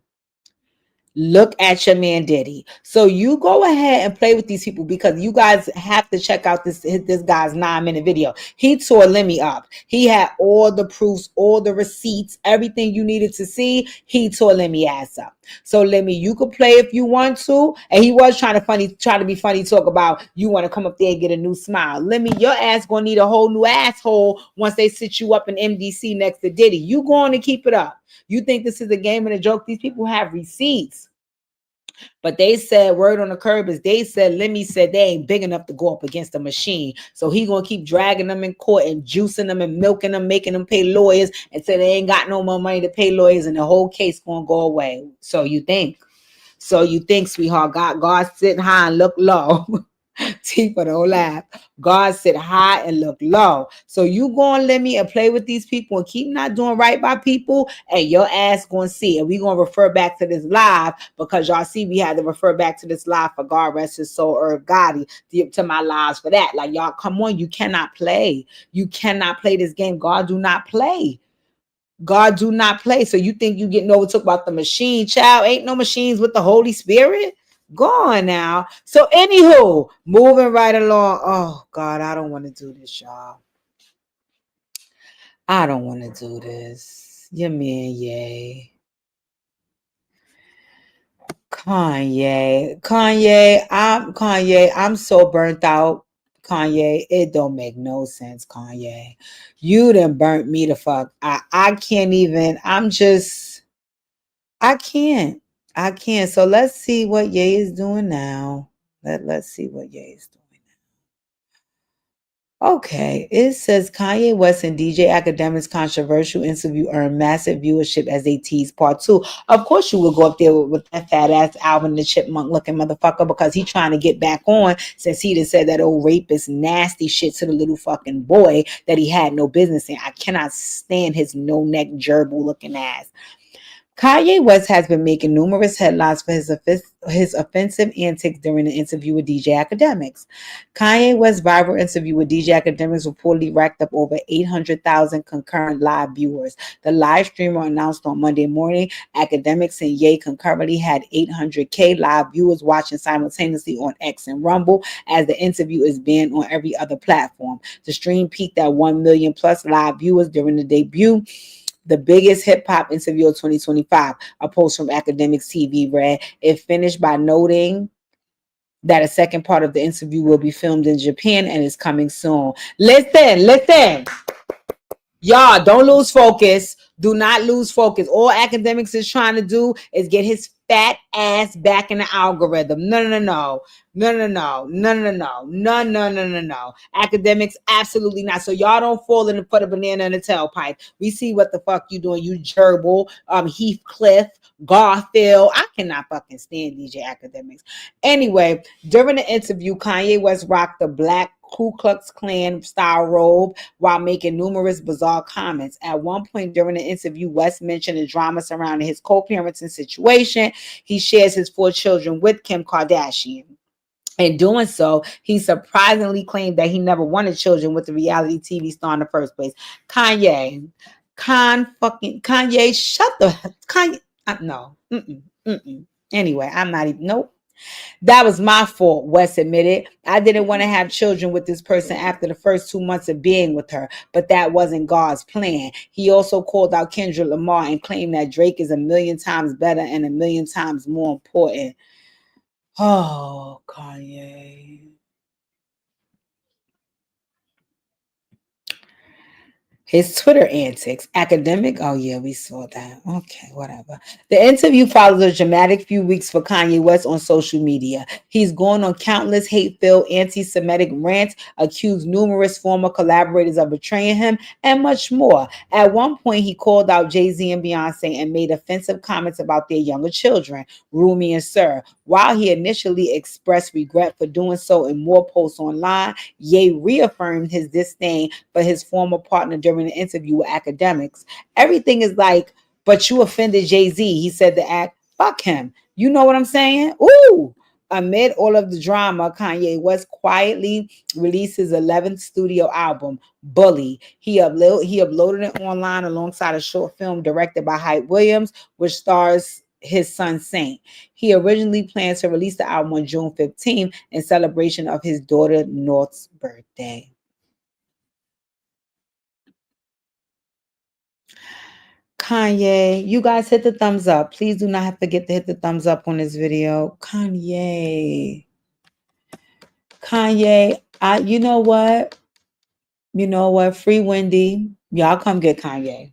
Look at your man Diddy. So you go ahead and play with these people, because you guys have to check out this guy's 9-minute video. He tore Lemmie up. He had all the proofs, all the receipts, everything you needed to see. He tore Lemmie ass up. So Lemmie, you could play if you want to. And he was trying to be funny, talk about you want to come up there and get a new smile. Lemmie, your ass gonna need a whole new asshole once they sit you up in MDC next to Diddy. You going to keep it up. You think this is a game and a joke? These people have receipts. But they said, word on the curb is they said, Lemmie said they ain't big enough to go up against a machine. So he gonna keep dragging them in court and juicing them and milking them, making them pay lawyers, and say they ain't got no more money to pay lawyers, and the whole case gonna go away. So you think, sweetheart. God sitting high and look low. Tifa, don't laugh. God sit high and look low. So you go and let me and play with these people and keep not doing right by people, and your ass gonna see. And we gonna refer back to this live, because y'all see we had to refer back to this live for God rest his soul, Irv Gotti, to my lives for that. Like, y'all, come on, you cannot play. You cannot play this game. God do not play. God do not play. So you think you getting over talk about the machine? Child, ain't no machines with the Holy Spirit. Go on now. So anywho, moving right along. Oh God, I don't want to do this, y'all. I don't want to do this. Your man, yay. Kanye, I'm so burnt out. Kanye, it don't make no sense, Kanye. You done burnt me the fuck. I can't even, I can't. I can't. So let's see what Ye is doing now. Let's see what Ye is doing. Okay, it says Kanye West and DJ Academics controversial interview earned massive viewership as they tease part 2. Of course, you would go up there with that fat ass Alvin the Chipmunk looking motherfucker, because he trying to get back on, since he done said that old rapist nasty shit to the little fucking boy that he had no business in. I cannot stand his no neck gerbil looking ass. Kanye West has been making numerous headlines for his offensive antics during an interview with DJ Academics. Kanye West's viral interview with DJ Academics reportedly racked up over 800,000 concurrent live viewers. The live streamer announced on Monday morning Academics and Ye concurrently had 800K live viewers watching simultaneously on X and Rumble, as the interview is banned on every other platform. The stream peaked at 1 million plus live viewers during the debut. The biggest hip-hop interview of 2025, a post from Academics TV read. It finished by noting that a second part of the interview will be filmed in Japan and is coming soon. Listen. Y'all, don't lose focus. Do not lose focus. All academics is trying to do is get his fat ass back in the algorithm. No, no, no, no, no, no, no, no, no, no, no, no, no, no. Academics, absolutely not. So y'all don't fall in and put a banana in the tailpipe. We see what the fuck you doing. You gerbil, Heathcliff, Garfield. I cannot fucking stand DJ Academics. Anyway, during the interview, Kanye West rocked the black Ku Klux Klan style robe while making numerous bizarre comments. At one point during the interview, West mentioned the drama surrounding his co-parenting situation. He shares his 4 children with Kim Kardashian. In doing so, he surprisingly claimed that he never wanted children with the reality TV star in the first place. Kanye, shut the Kanye. No. Anyway, I'm not even. Nope. That was my fault, West admitted. I didn't want to have children with this person after the first 2 months of being with her, but that wasn't God's plan. He also called out Kendrick Lamar and claimed that Drake is a million times better and a million times more important. Oh, Kanye. His Twitter antics. Academic? Oh, yeah, we saw that. Okay, whatever. The interview follows a dramatic few weeks for Kanye West on social media. He's gone on countless hate-filled anti-Semitic rants, accused numerous former collaborators of betraying him, and much more. At one point, he called out Jay-Z and Beyonce and made offensive comments about their younger children, Rumi and Sir. While he initially expressed regret for doing so in more posts online, Ye reaffirmed his disdain for his former partner during an interview with Academics. Everything is like, but you offended Jay-Z. He said to act, fuck him. You know what I'm saying? Ooh. Amid all of the drama, Kanye West quietly released his 11th studio album, Bully. He uploaded it online alongside a short film directed by Hype Williams, which stars his son Saint. He originally planned to release the album on June 15th in celebration of his daughter North's birthday. Kanye, you guys hit the thumbs up. Please do not forget to hit the thumbs up on this video. Kanye, you know what? You know what? Free Wendy. Y'all come get Kanye.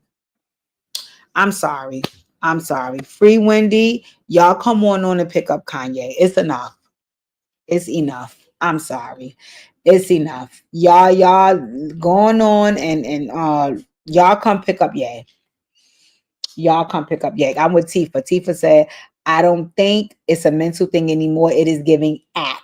I'm sorry. Free Wendy. Y'all come on and pick up Kanye. It's enough. It's enough. I'm sorry. It's enough. Y'all going on and y'all come pick up Ye. Y'all come pick up Ye. I'm with Tifa. Tifa said, I don't think it's a mental thing anymore. It is giving acts.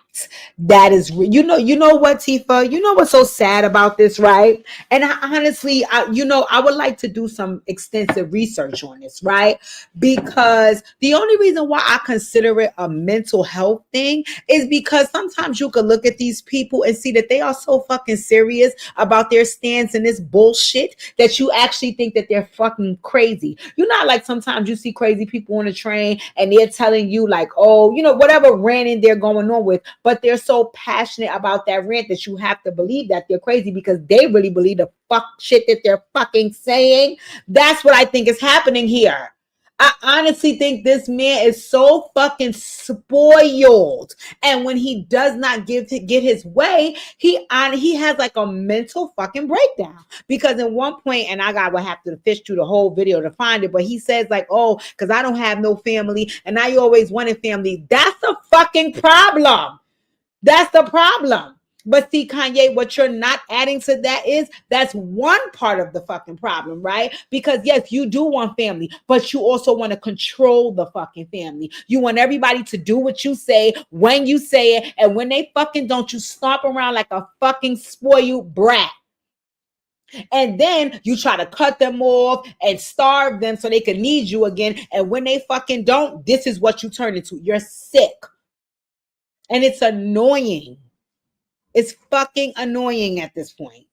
That is, you know what, Tifa? You know what's so sad about this, right? And I honestly, I would like to do some extensive research on this, right? Because the only reason why I consider it a mental health thing is because sometimes you could look at these people and see that they are so fucking serious about their stance and this bullshit that you actually think that they're fucking crazy. You know, like sometimes you see crazy people on a train and they're telling you like, oh, whatever ranting they're going on with, but they're so passionate about that rant that you have to believe that they're crazy because they really believe the fuck shit that they're fucking saying. That's what I think is happening here. I honestly think this man is so fucking spoiled. And when he does not get his way, he has like a mental fucking breakdown. Because at one point, and I would have to fish through the whole video to find it, but he says like, oh, because I don't have no family and I always wanted family. That's a fucking problem. That's the problem. But see, Kanye, what you're not adding to that is that's one part of the fucking problem, right? Because yes, you do want family, but you also want to control the fucking family. You want everybody to do what you say when you say it, and when they fucking don't, you stomp around like a fucking spoiled brat. And then you try to cut them off and starve them so they can need you again. And when they fucking don't, this is what you turn into. You're sick. And it's annoying. It's fucking annoying at this point.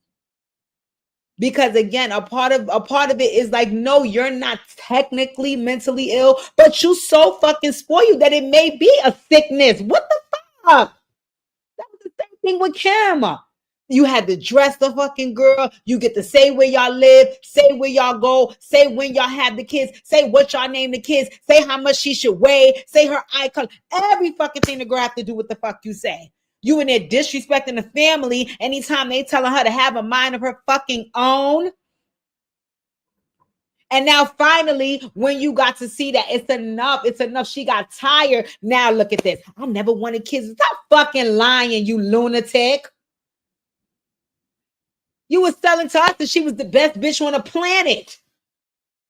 Because again, a part of it is like, no, you're not technically mentally ill, but you so fucking spoiled that it may be a sickness. What the fuck? That was the same thing with Kim. You had to dress the fucking girl. You get to say where y'all live, say where y'all go, say when y'all have the kids, say what y'all name the kids, say how much she should weigh, say her eye color. Every fucking thing the girl have to do what the fuck you say. You in there disrespecting the family anytime they telling her to have a mind of her fucking own. And now finally, when you got to see that it's enough, it's enough. She got tired. Now look at this. I never wanted kids. Stop fucking lying, you lunatic. You was telling to us that she was the best bitch on the planet.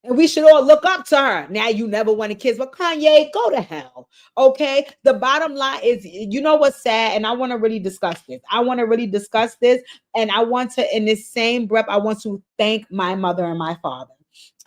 And we should all look up to her. Now you never wanted kids, but Kanye, go to hell. Okay. The bottom line is, you know what's sad? And I want to really discuss this. And I want to, in this same breath, I want to thank my mother and my father.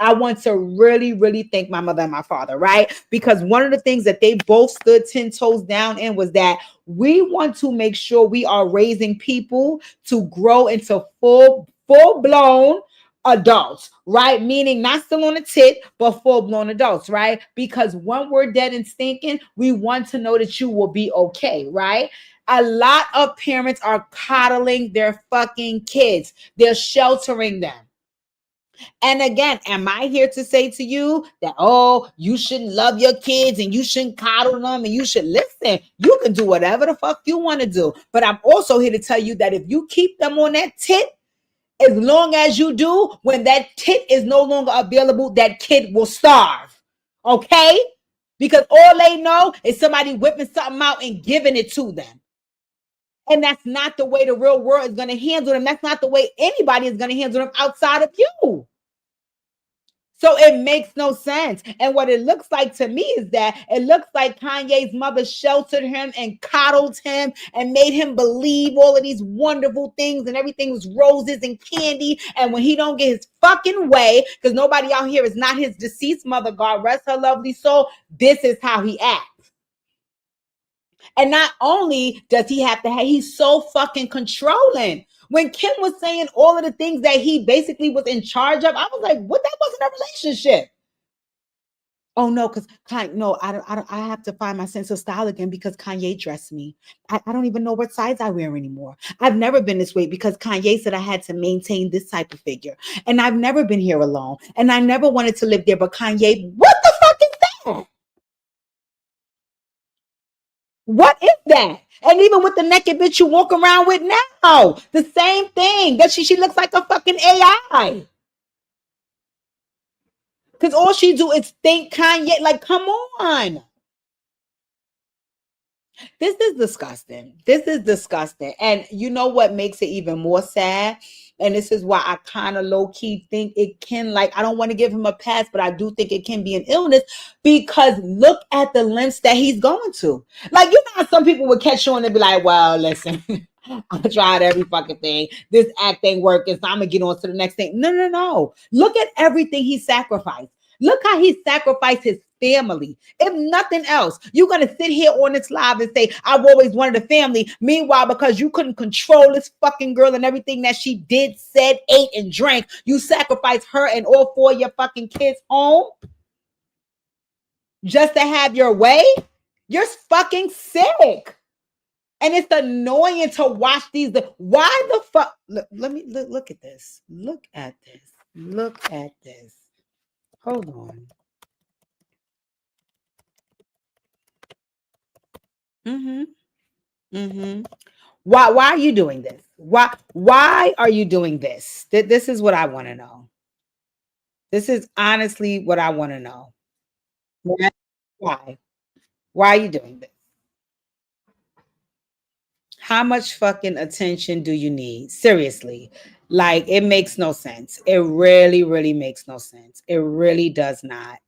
I want to really, really thank my mother and my father, right? Because one of the things that they both stood 10 toes down in was that we want to make sure we are raising people to grow into full blown adults, right? Meaning not still on the tit, but full blown adults, right? Because when we're dead and stinking, we want to know that you will be okay, right? A lot of parents are coddling their fucking kids, they're sheltering them. And again, am I here to say to you that, oh, you shouldn't love your kids and you shouldn't coddle them and you should listen? You can do whatever the fuck you want to do. But I'm also here to tell you that if you keep them on that tit, as long as you do, when that tit is no longer available, that kid will starve. Okay? Because all they know is somebody whipping something out and giving it to them. And that's not the way the real world is going to handle them. That's not the way anybody is going to handle them outside of you. So it makes no sense. And what it looks like to me is that it looks like Kanye's mother sheltered him and coddled him and made him believe all of these wonderful things and everything was roses and candy. And when he don't get his fucking way, because nobody out here is not his deceased mother, God rest her lovely soul, this is how he acts. And not only does he have to have, he's so fucking controlling. When Kim was saying all of the things that he basically was in charge of, I was like, what? That wasn't a relationship. Oh no, because no, I don't. I have to find my sense of style again because Kanye dressed me. I don't even know what size I wear anymore. I've never been this way because Kanye said I had to maintain this type of figure, and I've never been here alone, and I never wanted to live there. But Kanye, what the fuck is that? What is that? And even with the naked bitch you walk around with now, the same thing. That she looks like a fucking AI. Because all she do is think Kanye. Like, come on. This is disgusting. This is disgusting. And you know what makes it even more sad? And this is why I kind of low key think it can, like, I don't want to give him a pass, but I do think it can be an illness because look at the lengths that he's going to. Like, you know how some people would catch on and be like, well, listen, I tried every fucking thing. This act ain't working, so I'm going to get on to the next thing. No. Look at everything he sacrificed. Look how he sacrificed his family. If nothing else, you're going to sit here on this live and say, I've always wanted a family. Meanwhile, because you couldn't control this fucking girl and everything that she did, said, ate, and drank, you sacrificed her and all four of your fucking kids home just to have your way? You're fucking sick. And it's annoying to watch these. Why the fuck? Let me look at this. Look at this. Look at this. Hold on. Why are you doing this? Why are you doing this? This is what I want to know. This is honestly what I want to know. Why? Why are you doing this? How much fucking attention do you need? Seriously. Like, it makes no sense. It really, really makes no sense. It really does not.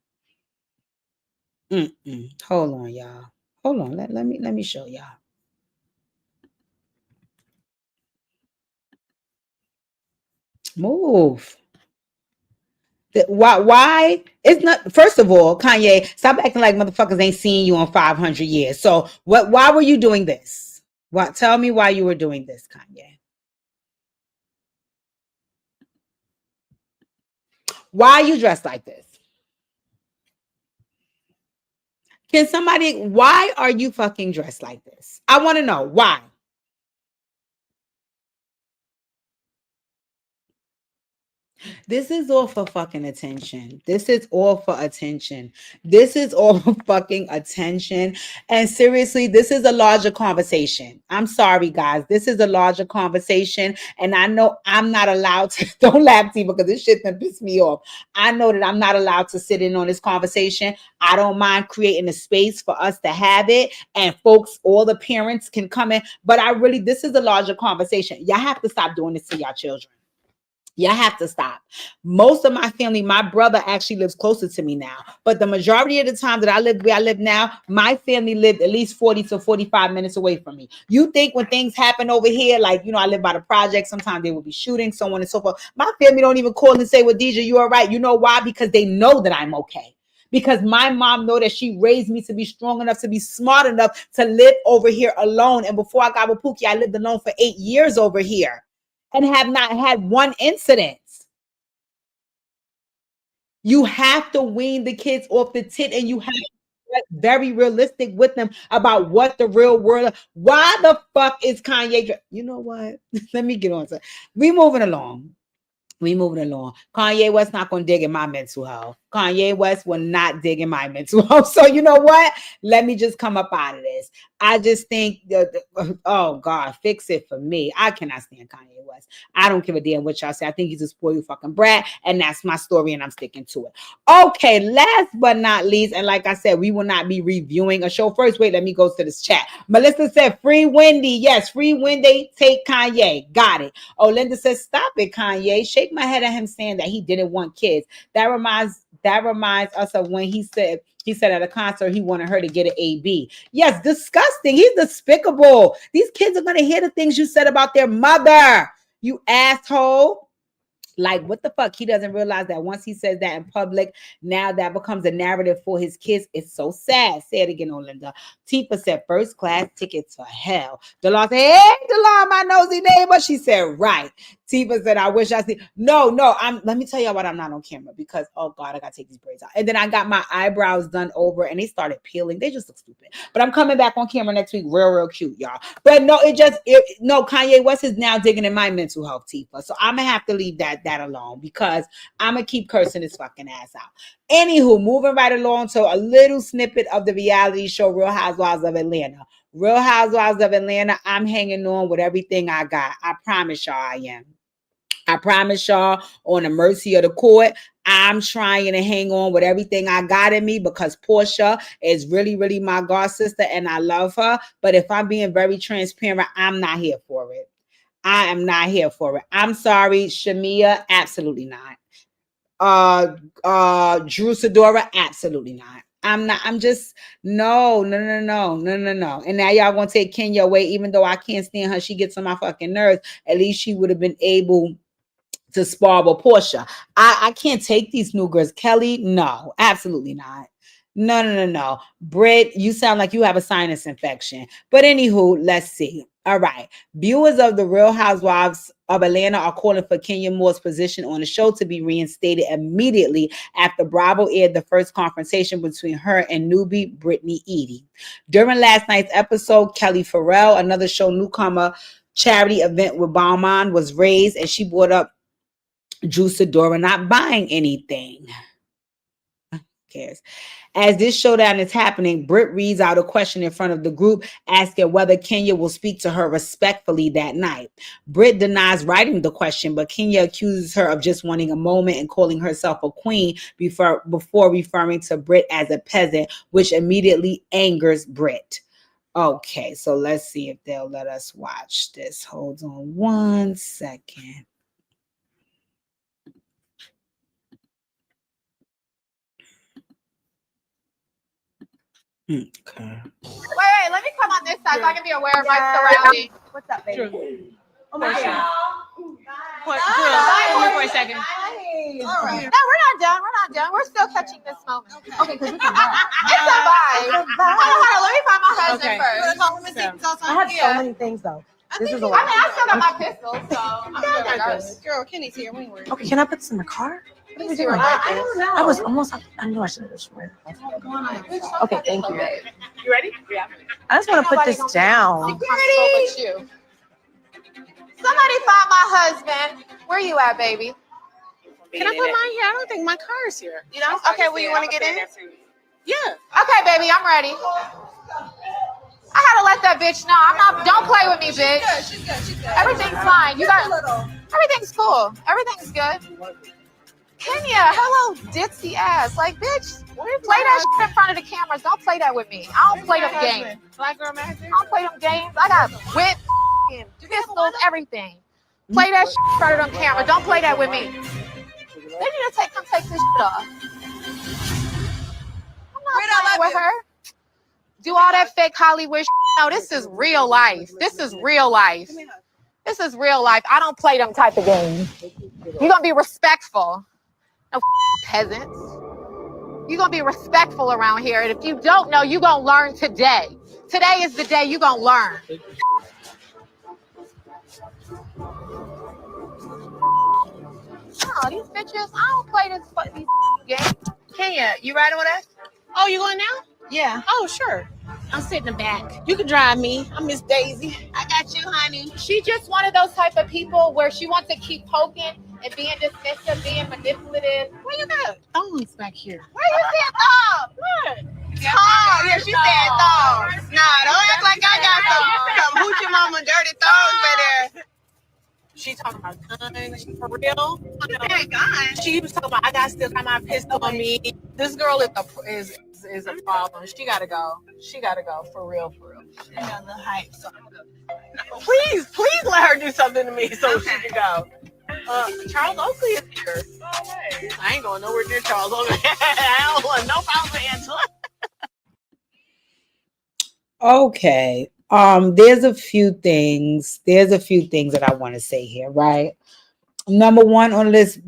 Hold on, y'all. Hold on. Let me show y'all. Move. Why? It's not. First of all, Kanye, stop acting like motherfuckers ain't seen you in 500 years. So what? Why were you doing this? What? Tell me why you were doing this, Kanye. Why are you dressed like this? Can somebody? Why are you fucking dressed like this? I want to know why. This is all for fucking attention. This is all for attention. This is all for fucking attention. And seriously, this is a larger conversation. I'm sorry, guys. This is a larger conversation. And I know I'm not allowed to, don't laugh, T, because this shit done pissed me off. I know that I'm not allowed to sit in on this conversation. I don't mind creating a space for us to have it. And folks, all the parents can come in. But this is a larger conversation. Y'all have to stop doing this to y'all children. Y'all have to stop. Most of my family, my brother actually lives closer to me now. But the majority of the time that I lived where I live now, my family lived at least 40 to 45 minutes away from me. You think when things happen over here, like, I live by the project, sometimes they will be shooting, so on and so forth. My family don't even call and say, well, Deja, you all right? You know why? Because they know that I'm okay. Because my mom know that she raised me to be strong enough, to be smart enough to live over here alone. And before I got with Pookie, I lived alone for 8 years over here and have not had one incident. You have to wean the kids off the tit, and you have to get very realistic with them about what the real world. Why the fuck is Kanye? You know what? Let me get on to it. We moving along. Kanye West not going to dig in my mental health. Kanye West will not dig in my mental health. So you know what? Let me just come up out of this. I just think, oh God, fix it for me. I cannot stand Kanye West. I don't give a damn what y'all say. I think he's a spoiled fucking brat, and that's my story, and I'm sticking to it. Okay, last but not least, and like I said, we will not be reviewing a show. First, wait, let me go to this chat. Melissa said, free Wendy. Yes, free Wendy, take Kanye. Got it. Oh, Linda says, stop it, Kanye. Shake my head at him saying that he didn't want kids. That reminds us of when he said at a concert he wanted her to get an AB. Yes, disgusting. He's despicable. These kids are going to hear the things you said about their mother, you asshole. Like, what the fuck? He doesn't realize that once he says that in public, now that becomes a narrative for his kids. It's so sad. Say it again, Olinda. Tifa said, first class ticket to hell. Delon said, hey, Delon, my nosy neighbor. She said, right. Tifa said, I wish I see. No, let me tell y'all what, I'm not on camera because, oh God, I got to take these braids out. And then I got my eyebrows done over and they started peeling. They just look stupid. But I'm coming back on camera next week. Real cute, y'all. But no, Kanye West is now digging in my mental health, Tifa. So I'm going to have to leave that alone because I'm going to keep cursing his fucking ass out. Anywho, moving right along to a little snippet of the reality show Real Housewives of Atlanta. Real Housewives of Atlanta, I'm hanging on with everything I got. I promise y'all I am. I promise y'all, on the mercy of the court, I'm trying to hang on with everything I got in me because Portia is really, really my god sister and I love her. But if I'm being very transparent, I'm not here for it. I am not here for it. I'm sorry, Shamia, absolutely not. Drew Sidora, absolutely not. I'm just no. And now y'all gonna take Kenya away, even though I can't stand her. She gets on my fucking nerves. At least she would have been able to spar with Portia. I can't take these new girls. Kelly, no, absolutely not. No. Britt, you sound like you have a sinus infection. But anywho, let's see. All right. Viewers of the Real Housewives of Atlanta are calling for Kenya Moore's position on the show to be reinstated immediately after Bravo aired the first confrontation between her and newbie Brittany Edie. During last night's episode, Kelly Farrell, another show newcomer, charity event with Balmain was raised, and she brought up Drew Sidora not buying anything. Who cares? As this showdown is happening, Britt reads out a question in front of the group, asking whether Kenya will speak to her respectfully that night. Britt denies writing the question, but Kenya accuses her of just wanting a moment and calling herself a queen before referring to Britt as a peasant, which immediately angers Britt. Okay, so let's see if they'll let us watch this. Hold on one second. Okay. Wait, let me come on this side so I can be aware of my surroundings. What's up, baby? Oh my God. Bye. For a second. All right. No, we're not done. We're still catching this moment. Okay, because it's a vibe. It's a vibe. Hold on. Let me find my husband first. I have so many things though. This is a lot. I still got my pistol, so I'm good regardless. Girl, Kenny's here. We ain't worried. Okay, can I put this in the car? What are we doing? I don't know. I was almost. I knew I should have just worn. Okay, thank you. You ready? Yeah. I just want to put this down. Security. Somebody find my husband. Where you at, baby? Can I put mine here? I don't think my car is here. You know? Okay, well, you want to get in? Yeah. Okay, baby, I'm ready. I had to let that bitch know. I'm not. Don't play with me, bitch. She's good. Everything's fine. You got. Everything's cool. Everything's good. Kenya, hello, ditzy ass. Like, bitch, play that shit in front of the cameras. Don't play that with me. I don't play them games. Black girl magic. I don't play them games. I got whip, pistols, everything. Play that shit in front of them cameras. Don't play that with me. They need to come take this shit off. I'm not playing with her. Do all that fake Hollywood shit. No, this is real life. This is real life. This is real life. I don't play them type of games. You're going to be respectful. No peasants. You're going to be respectful around here. And if you don't know, you're going to learn today. Today is the day you're going to learn. Oh, these bitches, I don't play these games. Kenya, you riding with us? Oh, you going now? Yeah. Oh, sure. I'm sitting in the back. You can drive me. I'm Miss Daisy. I got you, honey. She's just one of those type of people where she wants to keep poking and being dismissive, being manipulative. Where you got thongs back here? Where you see a thong? What? Thong. Yeah, she said thongs. Nah, don't act like I got some hoochie mama dirty thongs right there. She talking about guns. She for real? She was talking about I still got my pistol on me. This girl is a problem. She gotta go. She gotta go for real. She got a little hype, so Please let her do something to me so she can go. Charles Oakley is here. I ain't going nowhere near Charles Oakley. I don't want no problem with Angela. Okay. There's a few things that I want to say here, right? Number one on this,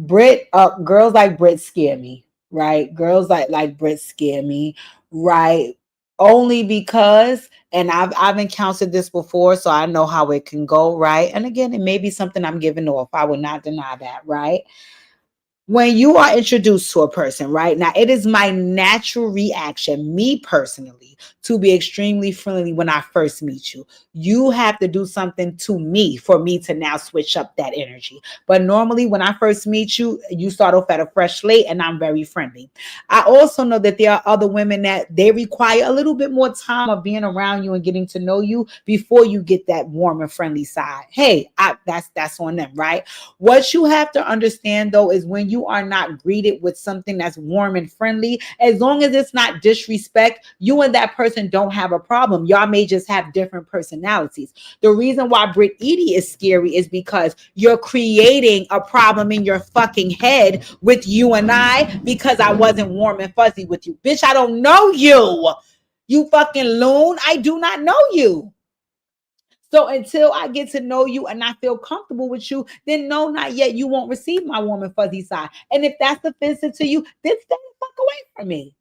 girls like Brit scare me, right? Girls like Brit scare me, right? Only because, and I've encountered this before, so I know how it can go, right? And again, it may be something I'm giving off. I would not deny that, right? When you are introduced to a person, right? Now, it is my natural reaction, me personally, to be extremely friendly when I first meet you. You have to do something to me for me to now switch up that energy. But normally when I first meet you, you start off at a fresh slate and I'm very friendly. I also know that there are other women that they require a little bit more time of being around you and getting to know you before you get that warm and friendly side. Hey, that's on them, right? What you have to understand though is when you are not greeted with something that's warm and friendly, as long as it's not disrespect, you and that person don't have a problem. Y'all may just have different personalities. The reason why Brit Edie is scary is because you're creating a problem in your fucking head with you and I because I wasn't warm and fuzzy with you. Bitch, I don't know you. You fucking loon. I do not know you. So until I get to know you and I feel comfortable with you, then no, not yet. You won't receive my warm and fuzzy side. And if that's offensive to you, then stay the fuck away from me.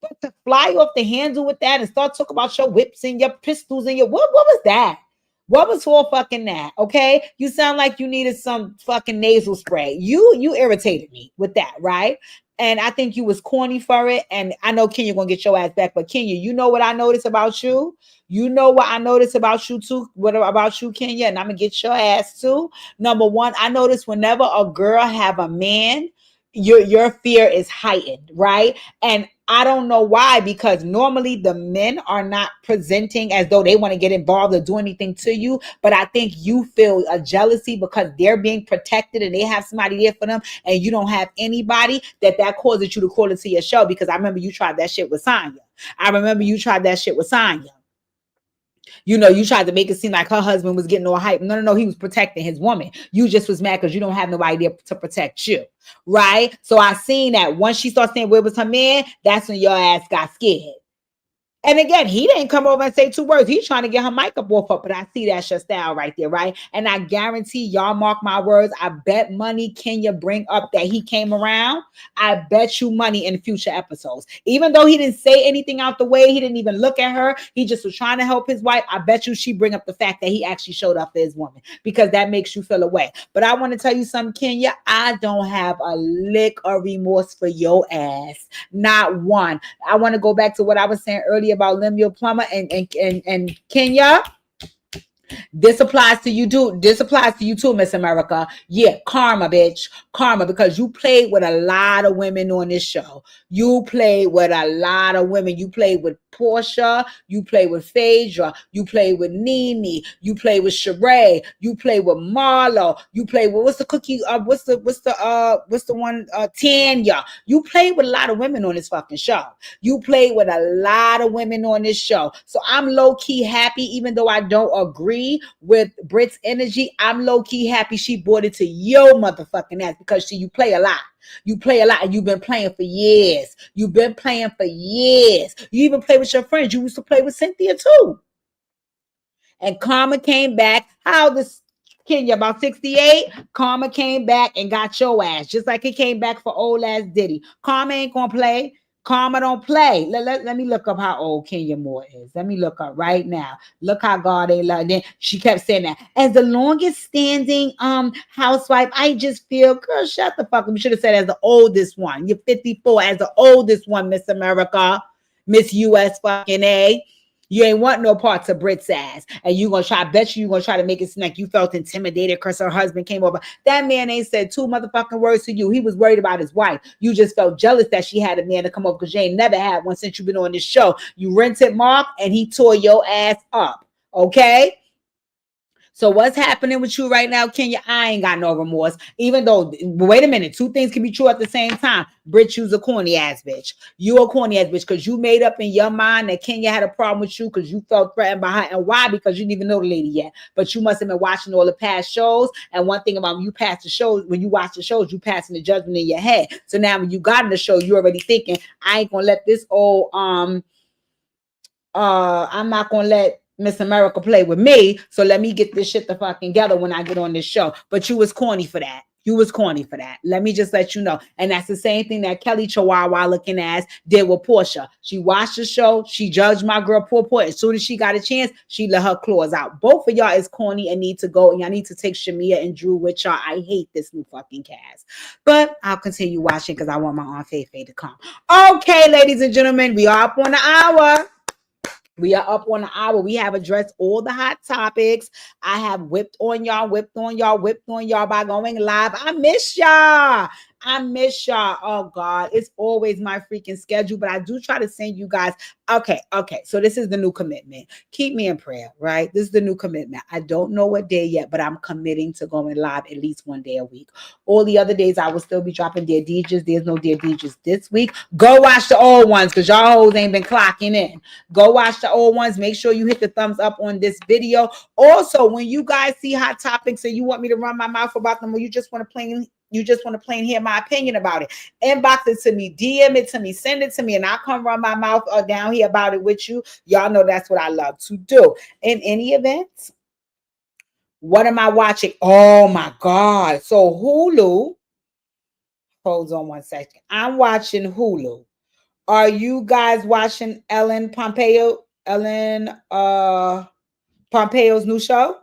But to fly off the handle with that and start talking about your whips and your pistols and your what was that? What was all fucking that? Okay, you sound like you needed some fucking nasal spray. You irritated me with that, right? And I think you was corny for it. And I know Kenya gonna get your ass back, but Kenya, you know what I noticed about you? You know what I noticed about you too? What about you, Kenya? And I'm gonna get your ass too. Number one, I notice whenever a girl have a man, your fear is heightened, right? And I don't know why, because normally the men are not presenting as though they want to get involved or do anything to you. But I think you feel a jealousy because they're being protected and they have somebody there for them and you don't have anybody that causes you to call into your show. Because I remember you tried that shit with Sonya. You know, you tried to make it seem like her husband was getting all hype. No, he was protecting his woman. You just was mad because you don't have nobody there to protect you, right? So I seen that once she started saying where was her man, that's when your ass got scared. And again, he didn't come over and say two words. He's trying to get her mic up off her, but I see that's your style right there, right? And I guarantee, y'all mark my words, I bet money Kenya bring up that he came around. I bet you money in future episodes. Even though he didn't say anything out the way, he didn't even look at her. He just was trying to help his wife. I bet you she bring up the fact that he actually showed up for his woman because that makes you feel away. But I want to tell you something, Kenya, I don't have a lick of remorse for your ass. Not one. I want to go back to what I was saying earlier about Lemmie Plumber and Kenya. This applies to you too. This applies to you too, Miss America. Yeah, karma, bitch. Karma, because you played with a lot of women on this show. You played with a lot of women. You played with Portia. You played with Phaedra. You played with Nene. You played with Sheree. You played with Marlo. You played with what's the cookie? What's the one? Tanya. You played with a lot of women on this fucking show. You played with a lot of women on this show. So I'm low key happy, even though I don't agree with Brit's energy. I'm low key happy she brought it to your motherfucking ass because you play a lot. You play a lot and you've been playing for years. You've been playing for years. You even play with your friends. You used to play with Cynthia too. And Karma came back. How this Kenya about 68? Karma came back and got your ass, just like it came back for old ass Diddy. Karma ain't gonna play. Karma don't play. Let me look up how old Kenya Moore is. Let me look up right now. Look how God ain't like. Then she kept saying that as the longest standing housewife. I just feel, girl, shut the fuck up. You should have said as the oldest one. You're 54 as the oldest one, Miss America, Miss US fucking A. You ain't want no parts of Brit's ass. And you gonna try, I bet you gonna try to make it seem like you felt intimidated because her husband came over. That man ain't said two motherfucking words to you. He was worried about his wife. You just felt jealous that she had a man to come over because you ain't never had one since you've been on this show. You rented Mark and he tore your ass up. Okay? So what's happening with you right now, Kenya? I ain't got no remorse. Even though, wait a minute, two things can be true at the same time. Brit, you's a corny ass bitch. You a corny ass bitch because you made up in your mind that Kenya had a problem with you because you felt threatened by her. And why? Because you didn't even know the lady yet. But you must have been watching all the past shows. And one thing about when you pass the shows, when you watch the shows, you passing the judgment in your head. So now when you got in the show, you're already thinking, I ain't gonna let this old I'm not gonna let Miss America play with me, so let me get this shit the fucking together when I get on this show. But you was corny for that. You was corny for that. Let me just let you know. And that's the same thing that Kelly Chihuahua looking ass did with Portia. She watched the show. She judged my girl Poor. As soon as she got a chance, she let her claws out. Both of y'all is corny and need to go. And y'all need to take Shamia and Drew with y'all. I hate this new fucking cast. But I'll continue watching because I want my Aunt Faye to come. Okay, ladies and gentlemen, we are up on the hour. We are up on the hour. We have addressed all the hot topics. I have whipped on y'all by going live. I miss y'all. Oh God, it's always my freaking schedule, but I do try to send you guys. Okay. So this is the new commitment. Keep me in prayer, right? This is the new commitment. I don't know what day yet, but I'm committing to going live at least one day a week. All the other days I will still be dropping Dear DJs. There's no Dear DJs this week. Go watch the old ones because y'all hoes ain't been clocking in. Go watch the old ones. Make sure you hit the thumbs up on this video. Also, when you guys see hot topics and you want me to run my mouth about them, or you just want to plain hear my opinion about it, inbox it to me, DM it to me, send it to me, and I'll come run my mouth down here about it with you. Y'all know that's what I love to do. In any event, what am I watching? Oh my God. So Hulu, hold on one second. I'm watching Hulu. Are you guys watching Ellen Pompeo's new show?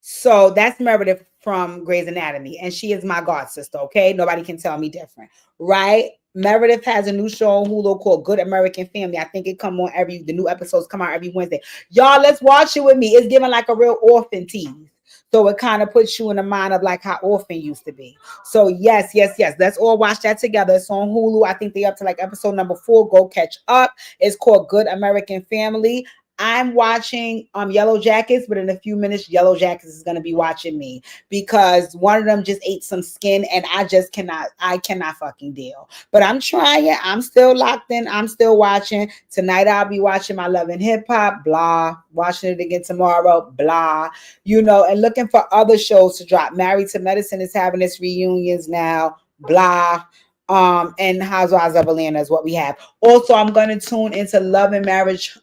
So that's Meredith from Grey's Anatomy, and she is my god sister, okay? Nobody can tell me different, right? Meredith has a new show on Hulu called Good American Family. I think the new episodes come out every Wednesday. Y'all, let's watch it with me. It's giving like a real orphan tease. So it kind of puts you in the mind of like how Orphan used to be. So yes. Let's all watch that together. It's on Hulu. I think they're up to like episode number 4. Go catch up. It's called Good American Family. I'm watching Yellow Jackets, but in a few minutes, Yellow Jackets is going to be watching me because one of them just ate some skin and I cannot fucking deal. But I'm trying. I'm still locked in. I'm still watching. Tonight, I'll be watching My Love and Hip Hop, blah. Watching it again tomorrow, blah. And looking for other shows to drop. Married to Medicine is having its reunions now, blah. And Housewives of Atlanta is what we have. Also, I'm going to tune into Love and Marriage,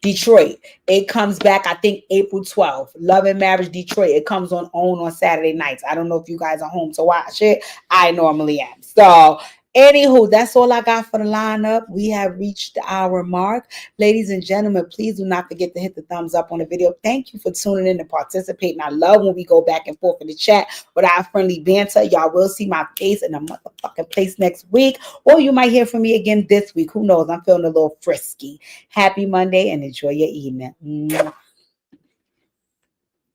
Detroit. It comes back, I think, April 12th. Love and Marriage Detroit. It comes on Saturday nights. I don't know if you guys are home to watch it. I normally am. So, anywho, that's all I got for the lineup. We have reached the hour mark. Ladies and gentlemen, please do not forget to hit the thumbs up on the video. Thank you for tuning in and participating. I love when we go back and forth in the chat with our friendly banter. Y'all will see my face in a motherfucking place next week, or you might hear from me again this week. Who knows? I'm feeling a little frisky. Happy Monday and enjoy your evening.